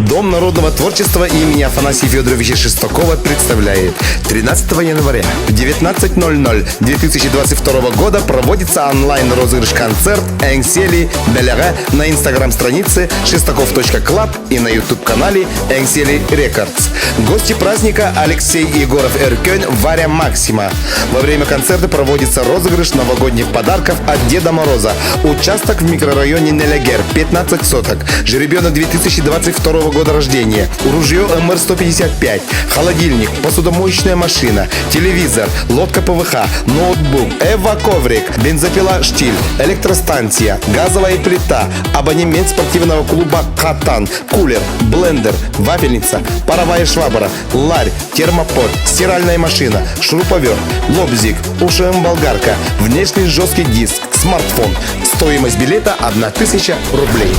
Дом народного творчества имени Афанасия Федоровича Шестакова представляет 13 января в 19:00 2022 года проводится онлайн-розыгрыш-концерт «Энсели Беляга» на инстаграм-странице шестаков.клаб и на YouTube-канале «Энсели Рекордс». Гости праздника Алексей Егоров Эркёнь, Варя Максима. Во время концерта проводится розыгрыш новогодних подарков от Деда Мороза. Участок в микрорайоне Нелягер, 15 соток. Жеребенок 2022 года рождения. Ружье МР-155. Холодильник, посудомоечная машина, телевизор, лодка ПВХ, ноутбук, Эва-коврик, бензопила «Штиль», электростанция, газовая плита, абонемент спортивного клуба «Катан», кулер, блендер, вафельница, паровая швабра, ларь, термопод, стиральная машина, шуруповерт, лобзик, ушем-болгарка, внешний жесткий диск, смартфон. Стоимость билета 1000 рублей.